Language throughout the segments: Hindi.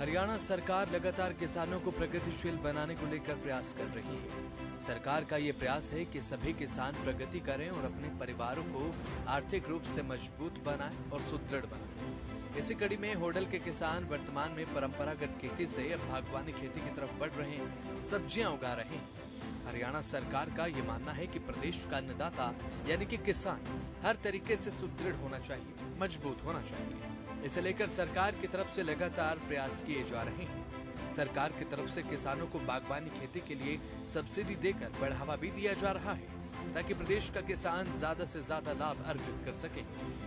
हरियाणा सरकार लगातार किसानों को प्रगतिशील बनाने को लेकर प्रयास कर रही है। सरकार का ये प्रयास है कि सभी किसान प्रगति करें और अपने परिवारों को आर्थिक रूप से मजबूत बनाएं और सुदृढ़ बनाएं। इसी कड़ी में होडल के किसान वर्तमान में परंपरागत खेती से अब बागवानी खेती की तरफ बढ़ रहे हैं, सब्जियां उगा रहे हैं। हरियाणा सरकार का ये मानना है कि प्रदेश का अन्नदाता यानी कि किसान हर तरीके से सुदृढ़ होना चाहिए, मजबूत होना चाहिए। इसे लेकर सरकार की तरफ से लगातार प्रयास किए जा रहे हैं। सरकार की तरफ से किसानों को बागवानी खेती के लिए सब्सिडी देकर बढ़ावा भी दिया जा रहा है ताकि प्रदेश का किसान ज्यादा से ज्यादा लाभ अर्जित कर सके।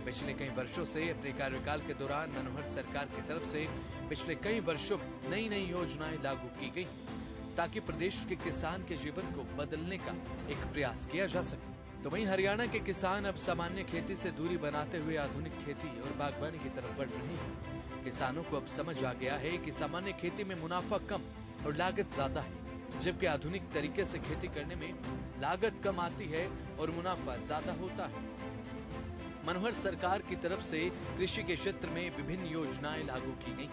पिछले कई वर्षों से अपने कार्यकाल के दौरान मनोहर सरकार की तरफ से पिछले कई वर्षों में नई नई योजनाएं लागू की गई ताकि प्रदेश के किसान के जीवन को बदलने का एक प्रयास किया जा सके। तो वहीं हरियाणा के किसान अब सामान्य खेती से दूरी बनाते हुए आधुनिक खेती और बागवानी की तरफ बढ़ रहे हैं। किसानों को अब समझ आ गया है कि सामान्य खेती में मुनाफा कम और लागत ज्यादा है, जबकि आधुनिक तरीके से खेती करने में लागत कम आती है और मुनाफा ज्यादा होता है। मनोहर सरकार की तरफ से कृषि के क्षेत्र में विभिन्न योजनाएं लागू की गई,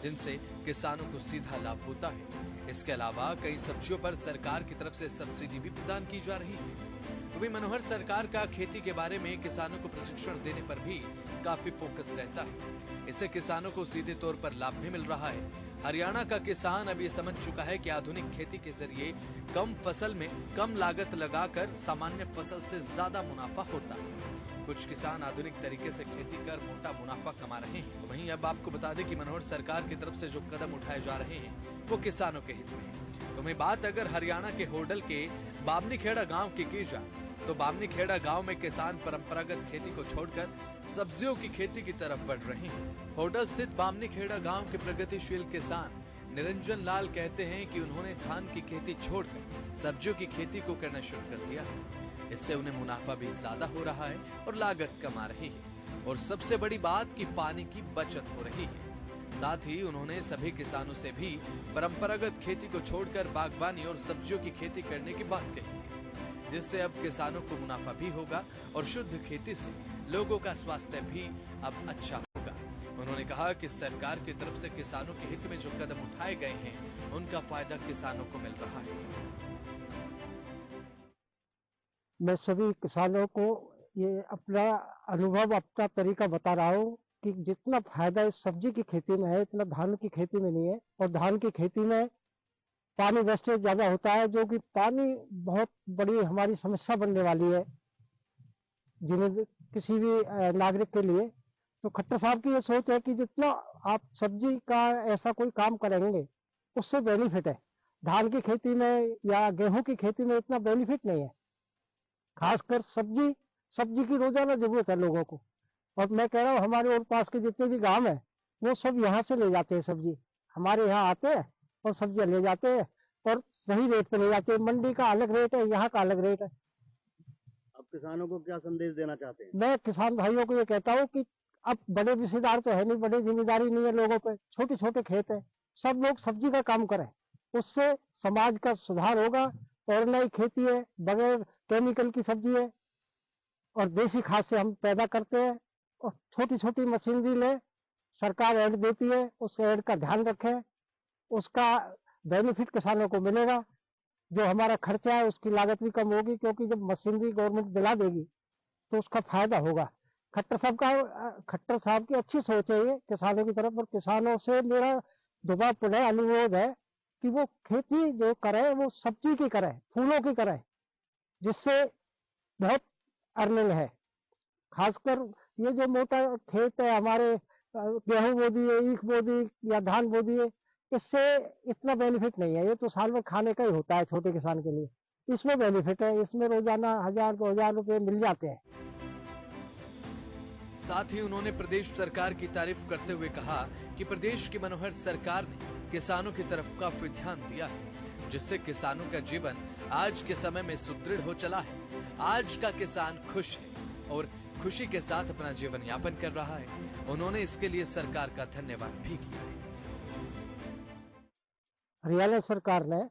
जिनसे किसानों को सीधा लाभ होता है। इसके अलावा कई सब्जियों पर सरकार की तरफ से सब्सिडी भी प्रदान की जा रही है। वहीं मनोहर सरकार का खेती के बारे में किसानों को प्रशिक्षण देने पर भी काफी फोकस रहता है। इससे किसानों को सीधे तौर पर लाभ भी मिल रहा है। हरियाणा का किसान अब ये समझ चुका है कि आधुनिक खेती के जरिए कम फसल में कम लागत लगाकर सामान्य फसल से ज्यादा मुनाफा होता है। कुछ किसान आधुनिक तरीके से खेती कर मोटा मुनाफा कमा रहे हैं। वहीं अब आपको बता दें कि मनोहर सरकार की तरफ से जो कदम उठाए जा रहे हैं वो किसानों के हित में है। तो वहीं बात अगर हरियाणा के होडल के बामनीखेड़ा गांव की जाए तो बामनीखेड़ा गांव में किसान परंपरागत खेती को छोड़कर सब्जियों की खेती की तरफ बढ़ रहे हैं। होडल स्थित बामनीखेड़ा गांव के प्रगतिशील किसान निरंजन लाल कहते हैं कि उन्होंने धान की खेती छोड़कर सब्जियों की खेती को करना शुरू कर दिया है। इससे उन्हें मुनाफा भी ज्यादा हो रहा है और लागत कम आ रही है, और सबसे बड़ी बात कि पानी की बचत हो रही है। साथ ही उन्होंने सभी किसानों से भी परंपरागत खेती को छोड़कर बागवानी और सब्जियों की खेती करने की बात कही है, जिससे अब किसानों को मुनाफा भी होगा और शुद्ध खेती से लोगों का स्वास्थ्य भी अब अच्छा होगा। उन्होंने कहा कि सरकार की तरफ से किसानों के हित में जो कदम उठाए गए हैं उनका फायदा किसानों को मिल रहा है। मैं सभी किसानों को ये अपना अनुभव, अपना तरीका बता रहा हूँ कि जितना फायदा इस सब्जी की खेती में है इतना धान की खेती में नहीं है। और धान की खेती में पानी वेस्टेज ज्यादा होता है, जो कि पानी बहुत बड़ी हमारी समस्या बनने वाली है जिन्हें किसी भी नागरिक के लिए। तो खट्टर साहब की ये सोच है कि जितना आप सब्जी का ऐसा कोई काम करेंगे उससे बेनिफिट है। धान की खेती में या गेहूं की खेती में इतना बेनिफिट नहीं है। खासकर सब्जी की रोजाना जरूरत है लोगों को। और मैं कह रहा हूँ हमारे और पास के जितने भी गांव है वो सब यहाँ से ले जाते हैं सब्जी, हमारे यहाँ आते हैं और सब्जियां ले जाते हैं और सही रेट पे ले जाते हैं। मंडी का अलग रेट है, यहाँ का अलग रेट है। अब किसानों को क्या संदेश देना चाहते हैं? मैं किसान भाइयों को ये कहता हूँ कि अब बड़े रिश्तेदार तो है नहीं, बड़ी जिम्मेदारी नहीं है लोगों पे, छोटे छोटे खेत है, सब लोग सब्जी का काम करें, उससे समाज का सुधार होगा। और नई खेती है, बगैर केमिकल की सब्जी है और देसी खाद से हम पैदा करते हैं। और छोटी छोटी मशीनरी ले, सरकार ऐड देती है, उस ऐड का ध्यान रखें, उसका बेनिफिट किसानों को मिलेगा। जो हमारा खर्चा है उसकी लागत भी कम होगी, क्योंकि जब मशीनरी गवर्नमेंट दिला देगी तो उसका फायदा होगा। खट्टर साहब की अच्छी सोच है ये किसानों की तरफ। और किसानों से मेरा दोबारा पुनः अनुरोध है कि वो खेती जो करे वो सब्जी की करे, फूलों की करे, जिससे बहुत अर्निंग है। खासकर ये जो मोटा खेत है हमारे, गेहूं बो दिए, ईख बो दी या धान बो दिए, इससे इतना बेनिफिट नहीं है। ये तो साल में खाने का ही होता है छोटे किसान के लिए, इसमें बेनिफिट है। इसमें रोजाना 1000-2000 रुपए मिल जाते हैं। साथ ही उन्होंने प्रदेश सरकार की तारीफ करते हुए कहा कि प्रदेश की मनोहर सरकार ने किसानों की तरफ काफी ध्यान दिया है, जिससे किसानों का जीवन आज के समय में सुदृढ़ हो चला है। आज का किसान खुश है और खुशी के साथ अपना जीवन यापन कर रहा है। उन्होंने इसके लिए सरकार का धन्यवाद भी किया है। हरियाणा सरकार ने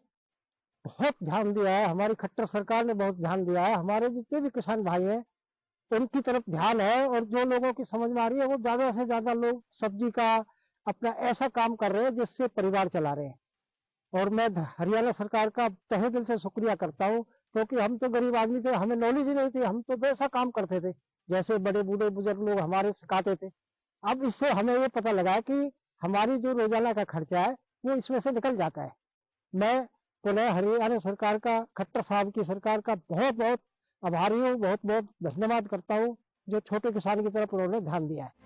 बहुत ध्यान दिया है, हमारी खट्टर सरकार ने बहुत ध्यान दिया है। हमारे जितने भी किसान भाई हैं उनकी तरफ ध्यान है। और जो लोगों की समझ में आ रही है वो ज्यादा से ज्यादा लोग सब्जी का अपना ऐसा काम कर रहे हैं जिससे परिवार चला रहे हैं। और मैं हरियाणा सरकार का तहे दिल से शुक्रिया करता हूँ, क्योंकि हम तो गरीब आदमी थे, हमें नॉलेज ही नहीं थी, हम तो वैसा काम करते थे जैसे बड़े बूढ़े बुजुर्ग लोग हमारे सिखाते थे। अब इससे हमें ये पता लगा कि हमारी जो रोजाना का खर्चा है वो इसमें से निकल जाता है। मैं पुनः हरियाणा सरकार का, खट्टर साहब की सरकार का बहुत बहुत आभारी हूँ, बहुत बहुत धन्यवाद करता हूँ, जो छोटे किसान की तरफ उन्होंने ध्यान दिया है।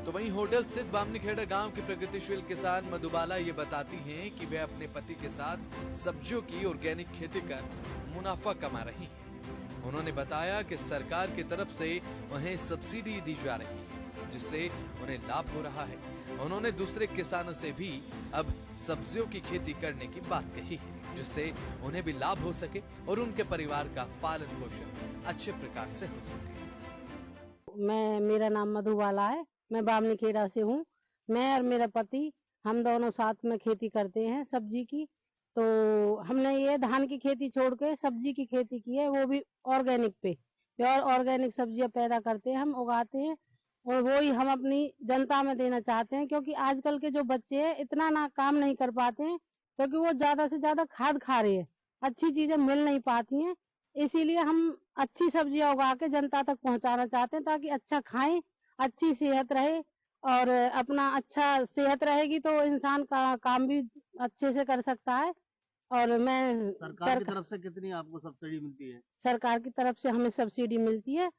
तो वहीं होडल स्थित बामनीखेड़ा गांव की प्रगतिशील किसान मधुबाला ये बताती हैं कि वे अपने पति के साथ सब्जियों की ऑर्गेनिक खेती कर मुनाफा कमा रही हैं। उन्होंने बताया कि सरकार की तरफ से उन्हें सब्सिडी दी जा रही है, जिससे उन्हें लाभ हो रहा है। उन्होंने दूसरे किसानों से भी अब सब्जियों की खेती करने की बात कही है, जिससे उन्हें भी लाभ हो सके और उनके परिवार का पालन पोषण अच्छे प्रकार से हो सके। मेरा नाम मधुबाला है, मैं बामनीखेड़ा से हूँ। मैं और मेरा पति हम दोनों साथ में खेती करते हैं सब्जी की। तो हमने ये धान की खेती छोड़ के सब्जी की खेती की है, वो भी ऑर्गेनिक पे। प्योर ऑर्गेनिक सब्जियां पैदा करते हैं, हम उगाते हैं और वो ही हम अपनी जनता में देना चाहते हैं, क्योंकि आजकल के जो बच्चे हैं इतना ना काम नहीं कर पाते हैं, क्योंकि वो ज्यादा से ज्यादा खाद खा रहे हैं, अच्छी चीजें मिल नहीं पाती हैं। इसीलिए हम अच्छी सब्जियां उगा के जनता तक पहुंचाना चाहते हैं, ताकि अच्छा खाएं, अच्छी सेहत रहे। और अपना अच्छा सेहत रहेगी तो इंसान का काम भी अच्छे से कर सकता है। और मैं सरकार की तरफ से कितनी आपको सब्सिडी मिलती है? सरकार की तरफ से हमें सब्सिडी मिलती है।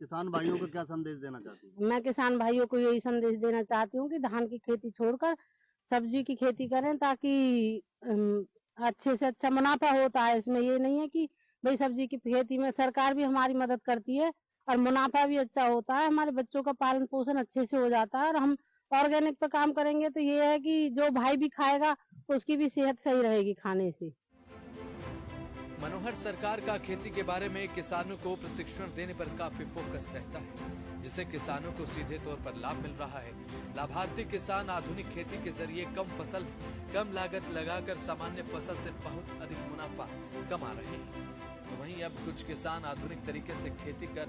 किसान भाइयों को क्या संदेश देना चाहती हैं? मैं किसान भाइयों को यही संदेश देना चाहती हूँ कि धान की खेती छोड़कर सब्जी की खेती करें, ताकि अच्छे से अच्छा मुनाफा होता है। इसमें ये नहीं है कि भाई सब्जी की खेती में सरकार भी हमारी मदद करती है और मुनाफा भी अच्छा होता है, हमारे बच्चों का पालन पोषण अच्छे से हो जाता है। और हम ऑर्गेनिक पे काम करेंगे तो ये है कि जो भाई भी खाएगा उसकी भी सेहत सही रहेगी खाने से। मनोहर सरकार का खेती के बारे में किसानों को प्रशिक्षण देने पर काफी फोकस रहता है, जिससे किसानों को सीधे तौर पर लाभ मिल रहा है। लाभार्थी किसान आधुनिक खेती के जरिए कम फसल, कम लागत लगाकर सामान्य फसल से बहुत अधिक मुनाफा कमा रहे हैं। तो वहीं अब कुछ किसान आधुनिक तरीके से खेती कर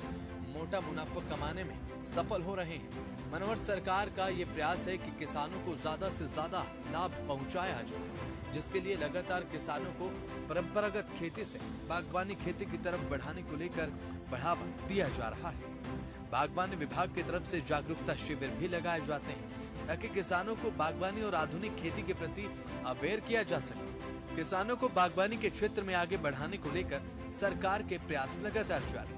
मोटा मुनाफा कमाने में सफल हो रहे हैं। मनोहर सरकार का ये प्रयास है कि किसानों को ज्यादा से ज्यादा लाभ पहुंचाया जाए, जिसके लिए लगातार किसानों को परंपरागत खेती से बागवानी खेती की तरफ बढ़ाने को लेकर बढ़ावा दिया जा रहा है। बागवानी विभाग की तरफ से जागरूकता शिविर भी लगाए जाते हैं, ताकि किसानों को बागवानी और आधुनिक खेती के प्रति अवेयर किया जा सके। किसानों को बागवानी के क्षेत्र में आगे बढ़ाने को लेकर सरकार के प्रयास लगातार जारी हैं।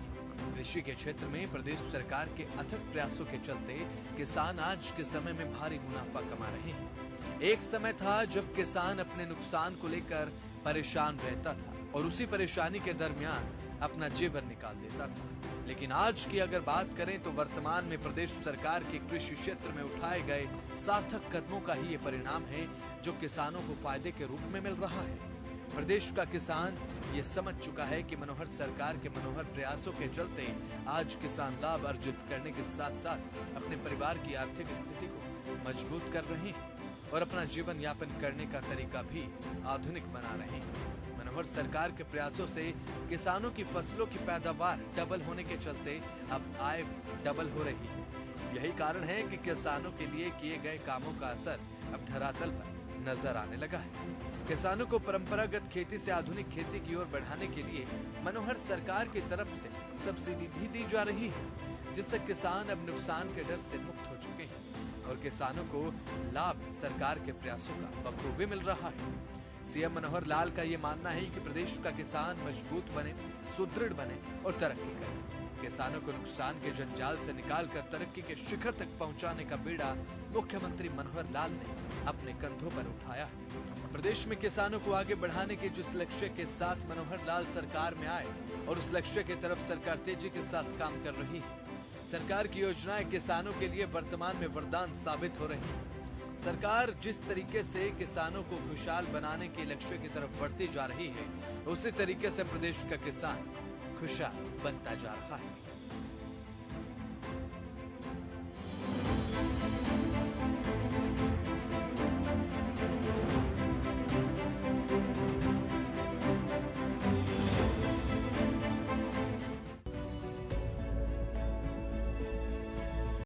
कृषि के क्षेत्र में प्रदेश सरकार के अथक प्रयासों के चलते किसान आज के समय में भारी मुनाफा कमा रहे हैं। एक समय था जब किसान अपने नुकसान को लेकर परेशान रहता था और उसी परेशानी के दरमियान अपना जीवन निकाल देता था, लेकिन आज की अगर बात करें तो वर्तमान में प्रदेश सरकार के कृषि क्षेत्र में उठाए गए सार्थक कदमों का ही ये परिणाम है, जो किसानों को फायदे के रूप में मिल रहा है। प्रदेश का किसान ये समझ चुका है कि मनोहर सरकार के मनोहर प्रयासों के चलते आज किसान लाभ अर्जित करने के साथ साथ अपने परिवार की आर्थिक स्थिति को मजबूत कर रहे हैं और अपना जीवन यापन करने का तरीका भी आधुनिक बना रहे हैं। मनोहर सरकार के प्रयासों से किसानों की फसलों की पैदावार डबल होने के चलते अब आय डबल हो रही है। यही कारण है कि किसानों के लिए किए गए कामों का असर अब धरातल पर नजर आने लगा है। किसानों को परंपरागत खेती से आधुनिक खेती की ओर बढ़ाने के लिए मनोहर सरकार की तरफ से सब्सिडी भी दी जा रही है, जिससे किसान अब नुकसान के डर से मुक्त हो चुके हैं और किसानों को लाभ सरकार के प्रयासों का बखूबी मिल रहा है। सीएम मनोहर लाल का ये मानना है कि प्रदेश का किसान मजबूत बने, सुदृढ़ बने और तरक्की करे। किसानों को नुकसान के जंजाल से निकालकर तरक्की के शिखर तक पहुंचाने का बीड़ा मुख्यमंत्री मनोहर लाल ने अपने कंधों पर उठाया है। प्रदेश में किसानों को आगे बढ़ाने के जिस लक्ष्य के साथ मनोहर लाल सरकार में आए और उस लक्ष्य की तरफ सरकार तेजी के साथ काम कर रही है। सरकार की योजनाएं किसानों के लिए वर्तमान में वरदान साबित हो रही है। सरकार जिस तरीके से किसानों को खुशहाल बनाने के लक्ष्य की तरफ बढ़ती जा रही है, उसी तरीके से प्रदेश का किसान खुशहाल बनता जा रहा है।